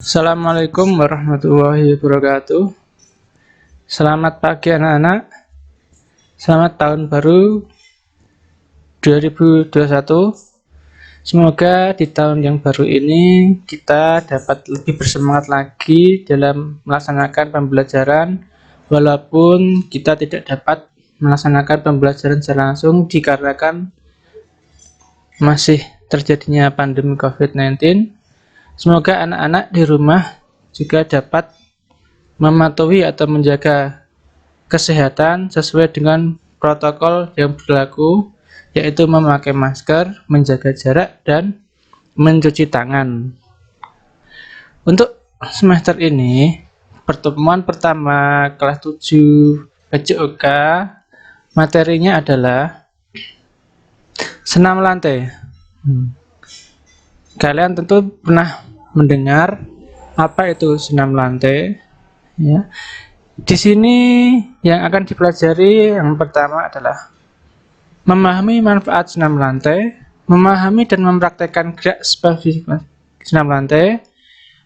Assalamualaikum warahmatullahi wabarakatuh. Selamat pagi anak-anak. Selamat tahun baru 2021. Semoga di tahun yang baru ini kita dapat lebih bersemangat lagi dalam melaksanakan pembelajaran, walaupun kita tidak dapat melaksanakan pembelajaran secara langsung dikarenakan masih terjadinya pandemi COVID-19. Semoga anak-anak di rumah juga dapat mematuhi atau menjaga kesehatan sesuai dengan protokol yang berlaku, yaitu memakai masker, menjaga jarak, dan mencuci tangan. Untuk semester ini, pertemuan pertama kelas 7 PJOK, materinya adalah senam lantai. Kalian tentu pernah mendengar apa itu senam lantai, ya. Di sini yang akan dipelajari yang pertama adalah memahami manfaat senam lantai, memahami dan mempraktekkan gerak spesifik senam lantai,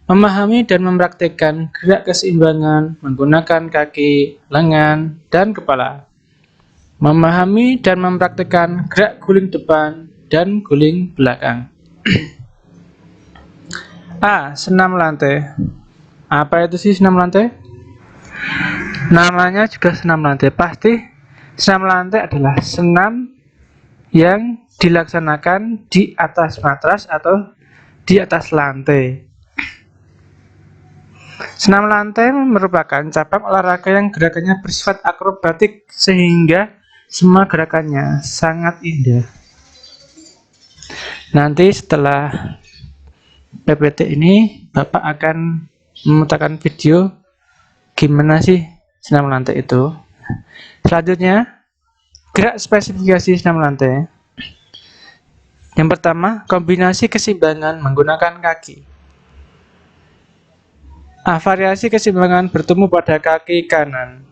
memahami dan mempraktekkan gerak keseimbangan menggunakan kaki, lengan, dan kepala, memahami dan mempraktekkan gerak guling depan dan guling belakang. Senam lantai. Apa itu sih senam lantai? Namanya juga senam lantai. Pasti senam lantai adalah senam yang dilaksanakan di atas matras atau di atas lantai. Senam lantai merupakan cabang olahraga yang gerakannya bersifat akrobatik sehingga semua gerakannya sangat indah. Nanti setelah PPT ini Bapak akan memutarkan video gimana sih senam lantai itu. Selanjutnya, gerak spesifikasi senam lantai. Yang pertama, kombinasi keseimbangan menggunakan kaki. Variasi keseimbangan bertemu pada kaki kanan.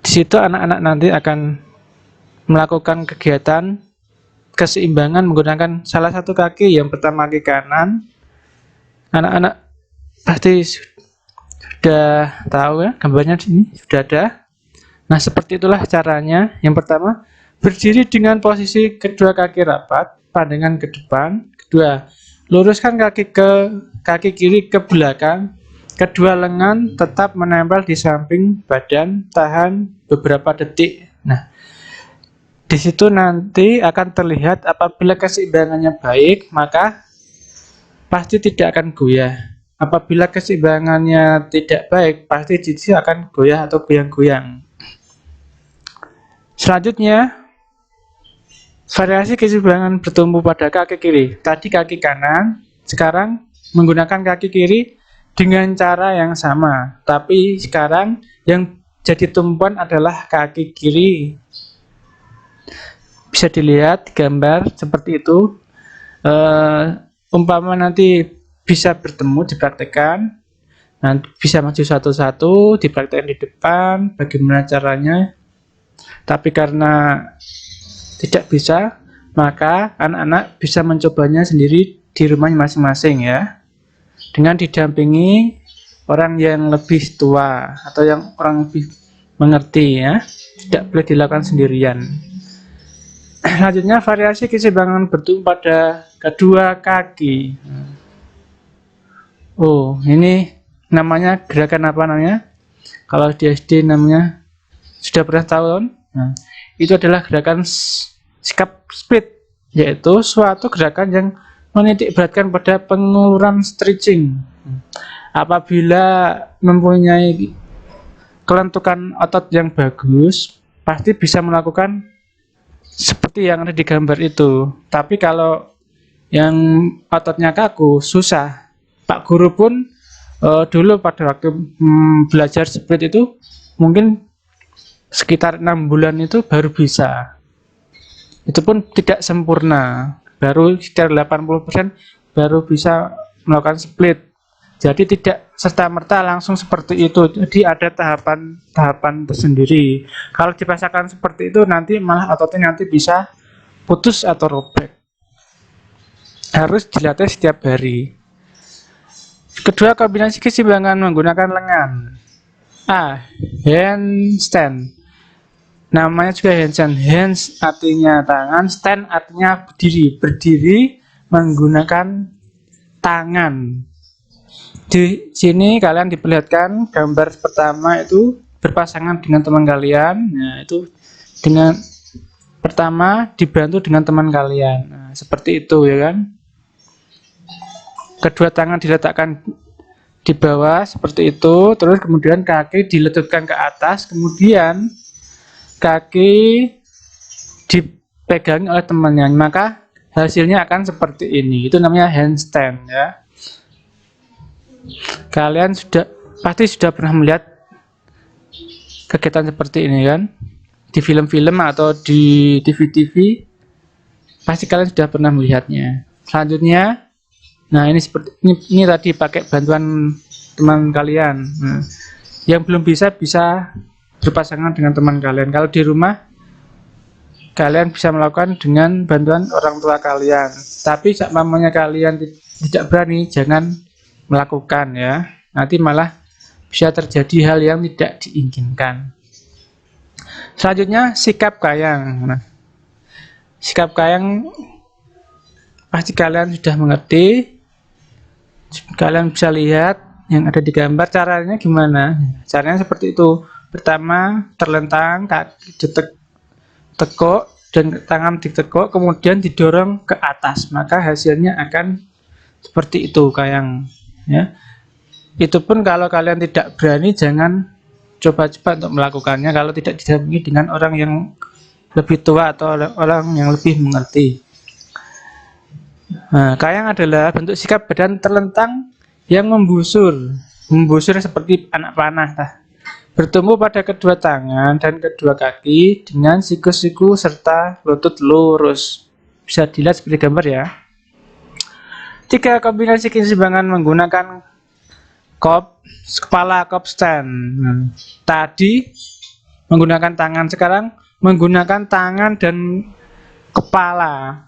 Di situ anak-anak nanti akan melakukan kegiatan keseimbangan menggunakan salah satu kaki. Yang pertama kaki kanan. Anak-anak pasti sudah tahu ya, gambarnya di sini sudah ada. Nah, seperti itulah caranya. Yang pertama, berdiri dengan posisi kedua kaki rapat, pandangan ke depan. Kedua, luruskan kaki kiri ke belakang. Kedua lengan tetap menempel di samping badan, tahan beberapa detik. Nah, di situ nanti akan terlihat apabila keseimbangannya baik, maka pasti tidak akan goyah. Apabila keseimbangannya tidak baik, pasti sisi akan goyah atau goyang-goyang. Selanjutnya, variasi keseimbangan bertumbuh pada kaki kiri. Tadi kaki kanan, sekarang menggunakan kaki kiri dengan cara yang sama. Tapi sekarang yang jadi tumpuan adalah kaki kiri. Bisa dilihat gambar seperti itu. Umpama nanti bisa bertemu dipraktekkan, nanti bisa maju satu-satu dipraktekkan di depan bagaimana caranya. Tapi karena tidak bisa, maka anak-anak bisa mencobanya sendiri di rumahnya masing-masing ya, dengan didampingi orang yang lebih tua atau yang orang lebih mengerti ya. Tidak boleh dilakukan sendirian. Selanjutnya, variasi keseimbangan bertumbuh pada kedua kaki. Ini namanya gerakan apa namanya? Kalau di SD namanya sudah pernah tahu kan? Nah, itu adalah gerakan sikap split, yaitu suatu gerakan yang menitik beratkan pada penguluran stretching. Apabila mempunyai kelentukan otot yang bagus, pasti bisa melakukan seperti yang ada di gambar itu. Tapi kalau yang ototnya kaku, susah. Pak guru pun dulu pada waktu belajar split itu mungkin sekitar 6 bulan itu baru bisa. Itu pun tidak sempurna. Baru sekitar 80% baru bisa melakukan split. Jadi tidak serta-merta langsung seperti itu. Jadi ada tahapan tersendiri. Kalau dipaksakan seperti itu nanti malah ototnya nanti bisa putus atau robek. Harus dilatih setiap hari. Kedua, kombinasi keseimbangan menggunakan lengan. A. Handstand. Namanya juga handstand. Hands artinya tangan, stand artinya berdiri. Berdiri menggunakan tangan. Di sini kalian diperlihatkan gambar pertama itu berpasangan dengan teman kalian. Nah, itu dengan pertama dibantu dengan teman kalian. Nah, seperti itu ya kan. Kedua tangan diletakkan di bawah seperti itu, terus kemudian kaki diletupkan ke atas, kemudian kaki dipegang oleh temannya, maka hasilnya akan seperti ini. Itu namanya handstand ya. Kalian pasti sudah pernah melihat kegiatan seperti ini kan, di film-film atau di TV-TV, pasti kalian sudah pernah melihatnya. Selanjutnya, nah ini seperti ini tadi pakai bantuan teman kalian. Nah, yang belum bisa berpasangan dengan teman kalian. Kalau di rumah kalian bisa melakukan dengan bantuan orang tua kalian. Tapi mamanya kalian tidak berani, jangan melakukan ya. Nanti malah bisa terjadi hal yang tidak diinginkan. Selanjutnya, sikap kayang. Nah, sikap kayang pasti kalian sudah mengerti. Kalian bisa lihat yang ada di gambar, caranya gimana? Caranya seperti itu. Pertama, terlentang, kaki ditekuk dan tangan ditekuk, kemudian didorong ke atas, maka hasilnya akan seperti itu kayang ya. Itu pun kalau kalian tidak berani, jangan coba-coba untuk melakukannya kalau tidak didampingi dengan orang yang lebih tua atau orang yang lebih mengerti. Nah, kayang adalah bentuk sikap badan terlentang yang membusur seperti anak panah. Bertumbuh pada kedua tangan dan kedua kaki dengan siku-siku serta lutut lurus. Bisa dilihat seperti gambar ya. 3. Kombinasi keseimbangan menggunakan kepala cup stand. Tadi menggunakan tangan, sekarang menggunakan tangan dan kepala.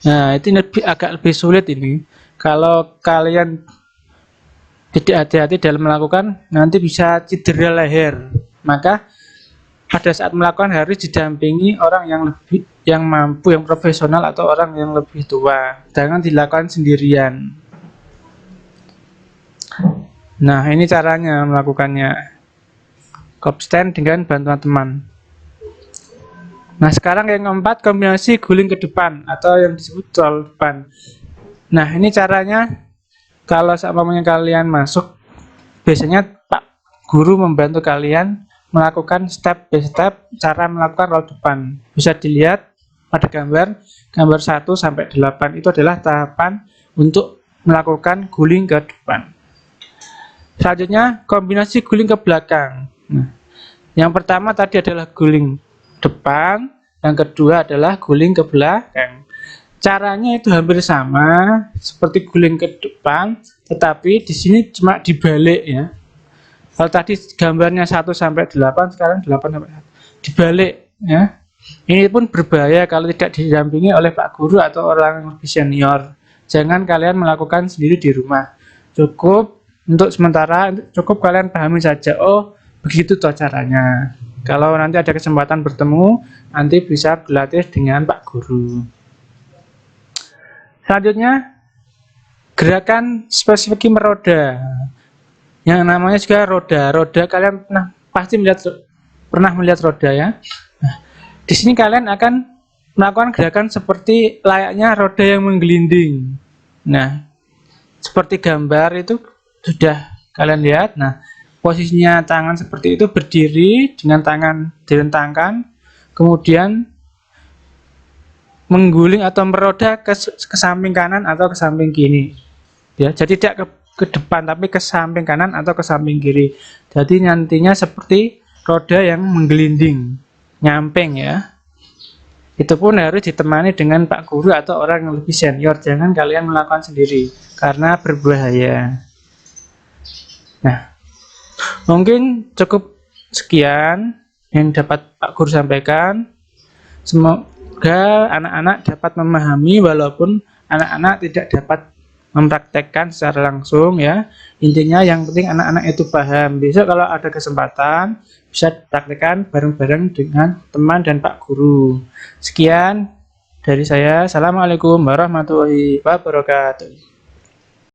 Nah, itu agak lebih sulit ini. Kalau kalian tidak hati-hati dalam melakukan, nanti bisa cedera leher. Maka pada saat melakukan harus didampingi orang yang mampu, yang profesional atau orang yang lebih tua. Jangan dilakukan sendirian. Nah, ini caranya melakukannya. Cup stand dengan bantuan teman. Nah, sekarang yang keempat, kombinasi guling ke depan atau yang disebut roll depan. Nah, ini caranya kalau seumpamanya kalian masuk, biasanya Pak Guru membantu kalian melakukan step by step cara melakukan roll depan. Bisa dilihat pada gambar 1 sampai 8 itu adalah tahapan untuk melakukan guling ke depan. Selanjutnya, kombinasi guling ke belakang. Nah, yang pertama tadi adalah guling depan, yang kedua adalah guling ke belakang. Caranya itu hampir sama seperti guling ke depan, tetapi di sini cuma dibalik ya. Kalau tadi gambarnya 1 sampai 8, sekarang 8 sampai 1. Dibalik ya. Ini pun berbahaya kalau tidak didampingi oleh Pak Guru atau orang yang lebih senior. Jangan kalian melakukan sendiri di rumah. Cukup untuk sementara, cukup kalian pahami saja. Oh, begitu toh caranya. Kalau nanti ada kesempatan bertemu, nanti bisa berlatih dengan Pak Guru. Selanjutnya, gerakan spesifik meroda. Yang namanya juga roda. Roda kalian pasti pernah melihat roda ya. Nah, di sini kalian akan melakukan gerakan seperti layaknya roda yang menggelinding. Nah, seperti gambar itu sudah kalian lihat. Nah, posisinya tangan seperti itu, berdiri dengan tangan direntangkan, kemudian mengguling atau meroda ke samping kanan atau ke samping kiri. Ya, jadi tidak ke depan tapi ke samping kanan atau ke samping kiri. Jadi nantinya seperti roda yang menggelinding, nyamping ya. Itu pun harus ditemani dengan Pak Guru atau orang yang lebih senior. Jangan kalian melakukan sendiri karena berbahaya. Nah, mungkin cukup sekian yang dapat Pak Guru sampaikan. Semoga anak-anak dapat memahami walaupun anak-anak tidak dapat mempraktekkan secara langsung ya. Intinya yang penting anak-anak itu paham. Besok kalau ada kesempatan bisa praktekkan bareng-bareng dengan teman dan Pak Guru. Sekian dari saya. Assalamualaikum warahmatullahi wabarakatuh.